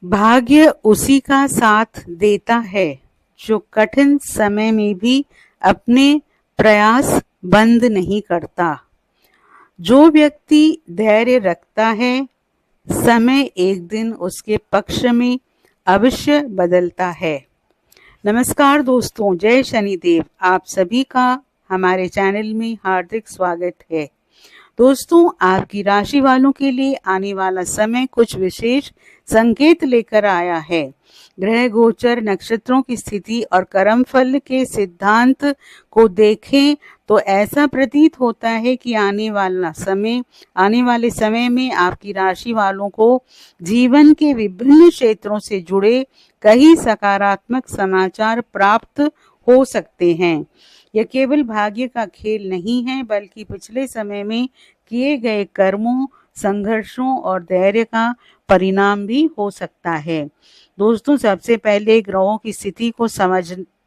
भाग्य उसी का साथ देता है जो कठिन समय में भी अपने प्रयास बंद नहीं करता। जो व्यक्ति धैर्य रखता है, समय एक दिन उसके पक्ष में अवश्य बदलता है। नमस्कार दोस्तों, जय शनिदेव। आप सभी का हमारे चैनल में हार्दिक स्वागत है। दोस्तों, आपकी राशि वालों के लिए आने वाला समय कुछ विशेष संकेत लेकर आया है। ग्रह गोचर, नक्षत्रों की स्थिति और कर्मफल के सिद्धांत को देखें तो ऐसा प्रतीत होता है कि आने वाले समय में आपकी राशि वालों को जीवन के विभिन्न क्षेत्रों से जुड़े कई सकारात्मक समाचार प्राप्त हो सकते हैं। यह केवल भाग्य का खेल नहीं है, बल्कि पिछले समय में किए गए कर्मों, संघर्षों और धैर्य का परिणाम भी हो सकता है। दोस्तों, सबसे पहले ग्रहों की स्थिति को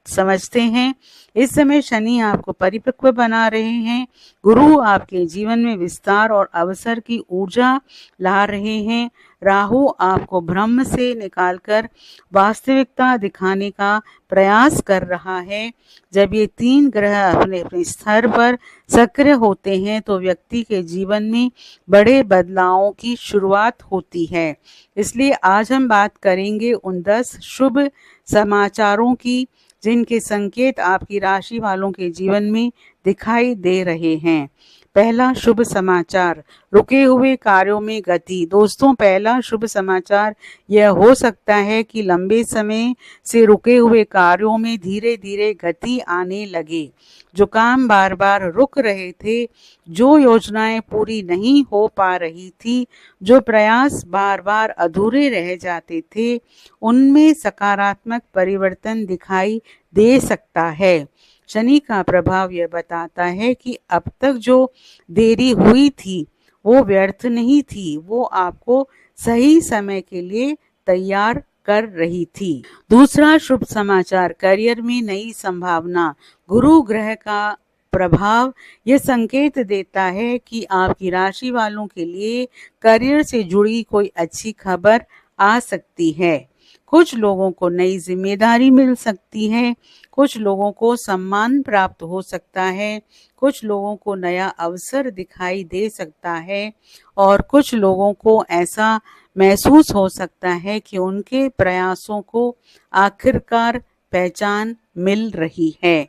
समझते हैं। इस समय शनि आपको परिपक्व बना रहे हैं। गुरु आपके जीवन में विस्तार और अवसर की ऊर्जा ला रहे हैं। राहु आपको भ्रम से निकालकर वास्तविकता दिखाने का प्रयास कर रहा है। जब ये तीन ग्रह अपने अपने स्तर पर सक्रिय होते हैं तो व्यक्ति के जीवन में बड़े बदलावों की शुरुआत होती है। इसलिए आज हम बात करेंगे उन 10 शुभ समाचारों की जिनके संकेत आपकी राशि वालों के जीवन में दिखाई दे रहे हैं। पहला शुभ समाचार, रुके हुए कार्यों में गति। दोस्तों, पहला शुभ समाचार यह हो सकता है कि लंबे समय से रुके हुए कार्यों में धीरे धीरे गति आने लगे। जो काम बार बार रुक रहे थे, जो योजनाएं पूरी नहीं हो पा रही थी, जो प्रयास बार बार अधूरे रह जाते थे, उनमें सकारात्मक परिवर्तन दिखाई दे सकता है। शनि का प्रभाव यह बताता है कि अब तक जो देरी हुई थी वो व्यर्थ नहीं थी, वो आपको सही समय के लिए तैयार कर रही थी। दूसरा शुभ समाचार, करियर में नई संभावना। गुरु ग्रह का प्रभाव यह संकेत देता है कि आपकी राशि वालों के लिए करियर से जुड़ी कोई अच्छी खबर आ सकती है। कुछ लोगों को नई जिम्मेदारी मिल सकती है, कुछ लोगों को सम्मान प्राप्त हो सकता है, कुछ लोगों को नया अवसर दिखाई दे सकता है और कुछ लोगों को ऐसा महसूस हो सकता है कि उनके प्रयासों को आखिरकार पहचान मिल रही है।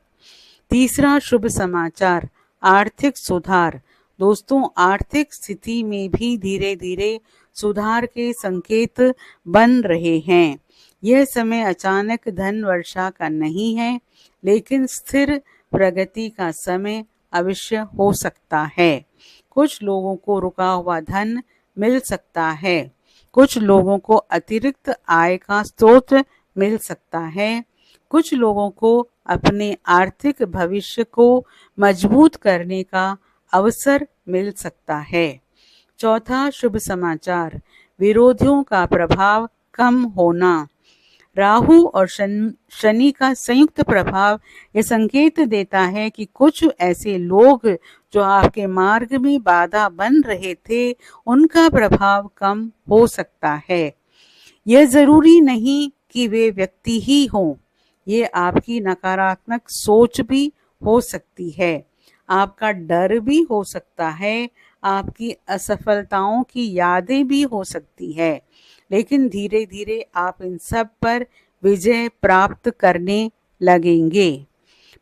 तीसरा शुभ समाचार, आर्थिक सुधार। दोस्तों, आर्थिक स्थिति में भी धीरे धीरे सुधार के संकेत बन रहे हैं। यह समय अचानक धन वर्षा का नहीं है, लेकिन स्थिर प्रगति का समय अवश्य हो सकता है। कुछ लोगों को रुका हुआ धन मिल सकता है, कुछ लोगों को अतिरिक्त आय का स्रोत मिल सकता है, कुछ लोगों को अपने आर्थिक भविष्य को मजबूत करने का अवसर मिल सकता है। चौथा शुभ समाचार, विरोधियों का प्रभाव कम होना। राहु और शनि का संयुक्त प्रभाव यह संकेत देता है कि कुछ ऐसे लोग जो आपके मार्ग में बाधा बन रहे थे, उनका प्रभाव कम हो सकता है। यह जरूरी नहीं कि वे व्यक्ति ही हों, ये आपकी नकारात्मक सोच भी हो सकती है, आपका डर भी हो सकता है, आपकी असफलताओं की यादें भी हो सकती है, लेकिन धीरे धीरे आप इन सब पर विजय प्राप्त करने लगेंगे।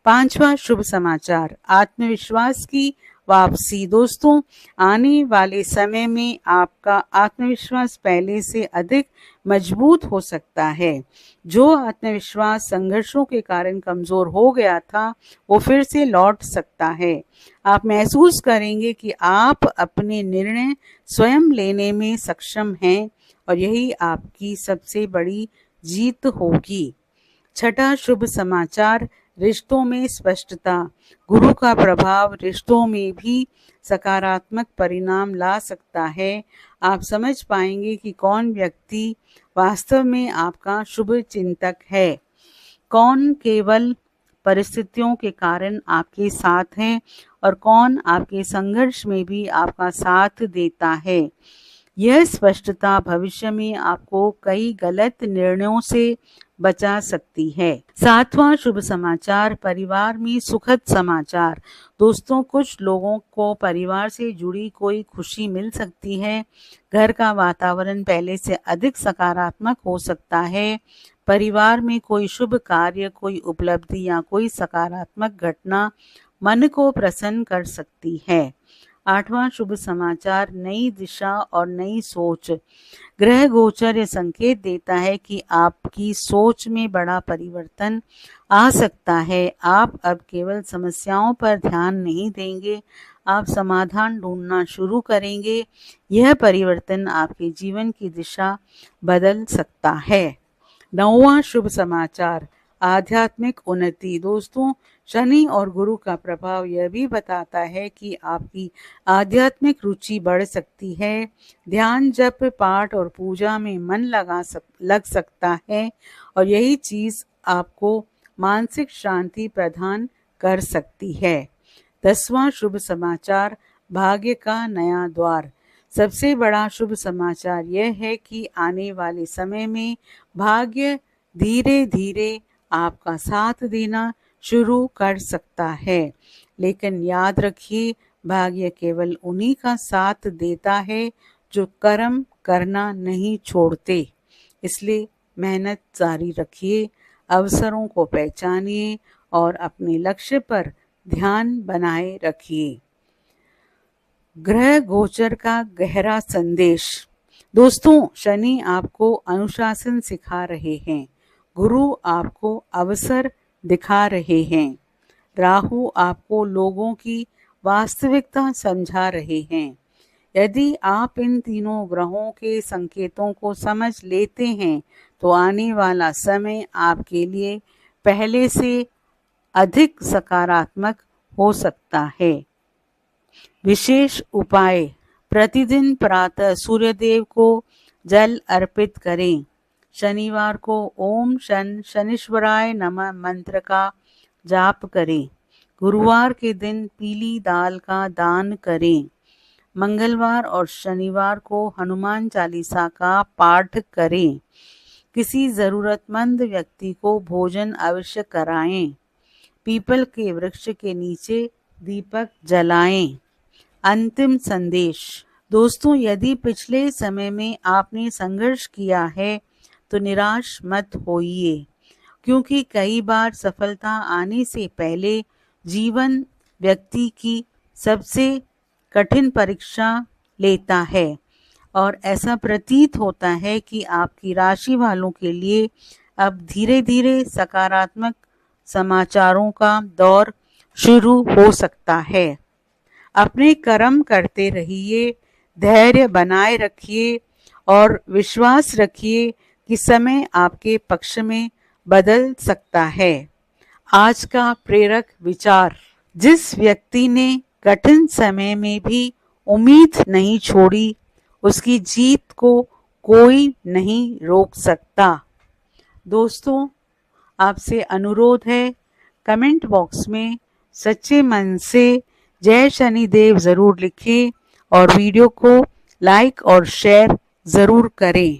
पांचवा शुभ समाचार, आत्मविश्वास की वापसी। दोस्तों, आने वाले समय में आपका आत्मविश्वास पहले से अधिक मजबूत हो सकता है। जो आत्मविश्वास संघर्षों के कारण कमजोर हो गया था, वो फिर से लौट सकता है। आप महसूस करेंगे कि आप अपने निर्णय स्वयं लेने में सक्षम हैं और यही आपकी सबसे बड़ी जीत होगी। छठा शुभ समाचार, रिश्तों में स्पष्टता। गुरु का प्रभाव रिश्तों में भी सकारात्मक परिणाम ला सकता है। आप समझ पाएंगे कि कौन व्यक्ति वास्तव में आपका शुभ चिंतक है, कौन केवल परिस्थितियों के कारण आपके साथ है और कौन आपके संघर्ष में भी आपका साथ देता है। यह स्पष्टता भविष्य में आपको कई गलत निर्णयों से बचा सकती है। 7वां शुभ समाचार, परिवार में सुखद समाचार। दोस्तों, कुछ लोगों को परिवार से जुड़ी कोई खुशी मिल सकती है। घर का वातावरण पहले से अधिक सकारात्मक हो सकता है। परिवार में कोई शुभ कार्य, कोई उपलब्धि या कोई सकारात्मक घटना मन को प्रसन्न कर सकती है। 8वां शुभ समाचार, नई दिशा और नई सोच। ग्रह गोचर ये संकेत देता है कि आपकी सोच में बड़ा परिवर्तन आ सकता है। आप अब केवल समस्याओं पर ध्यान नहीं देंगे, आप समाधान ढूंढना शुरू करेंगे। यह परिवर्तन आपके जीवन की दिशा बदल सकता है। 9वां शुभ समाचार, आध्यात्मिक उन्नति। दोस्तों, शनि और गुरु का प्रभाव यह भी बताता है कि आपकी आध्यात्मिक रुचि बढ़ सकती है। ध्यान, जप, पाठ और पूजा में मन लग सकता है और यही चीज आपको मानसिक शांति प्रदान कर सकती है। 10वां शुभ समाचार, भाग्य का नया द्वार। सबसे बड़ा शुभ समाचार यह है कि आने वाले समय में भाग्य धीरे धीरे आपका साथ देना शुरू कर सकता है। लेकिन याद रखिए, भाग्य केवल उन्हीं का साथ देता है जो कर्म करना नहीं छोड़ते। इसलिए मेहनत जारी रखिए, अवसरों को पहचानिए और अपने लक्ष्य पर ध्यान बनाए रखिए। ग्रह गोचर का गहरा संदेश। दोस्तों, शनि आपको अनुशासन सिखा रहे हैं, गुरु आपको अवसर दिखा रहे हैं, राहु आपको लोगों की वास्तविकता समझा रहे हैं। यदि आप इन तीनों ग्रहों के संकेतों को समझ लेते हैं तो आने वाला समय आपके लिए पहले से अधिक सकारात्मक हो सकता है। विशेष उपाय, प्रतिदिन प्रातः सूर्यदेव को जल अर्पित करें। शनिवार को ओम शनीश्वराय नमः मंत्र का जाप करें। गुरुवार के दिन पीली दाल का दान करें। मंगलवार और शनिवार को हनुमान चालीसा का पाठ करें। किसी जरूरतमंद व्यक्ति को भोजन अवश्य कराएं। पीपल के वृक्ष के नीचे दीपक जलाएं। अंतिम संदेश। दोस्तों, यदि पिछले समय में आपने संघर्ष किया है तो निराश मत होइए, क्योंकि कई बार सफलता आने से पहले जीवन व्यक्ति की सबसे कठिन परीक्षा लेता है और ऐसा प्रतीत होता है कि आपकी राशि वालों के लिए अब धीरे धीरे सकारात्मक समाचारों का दौर शुरू हो सकता है। अपने कर्म करते रहिए, धैर्य बनाए रखिए और विश्वास रखिए कि समय आपके पक्ष में बदल सकता है। आज का प्रेरक विचार, जिस व्यक्ति ने कठिन समय में भी उम्मीद नहीं छोड़ी, उसकी जीत को कोई नहीं रोक सकता। दोस्तों, आपसे अनुरोध है, कमेंट बॉक्स में सच्चे मन से जय शनिदेव जरूर लिखें और वीडियो को लाइक और शेयर जरूर करें।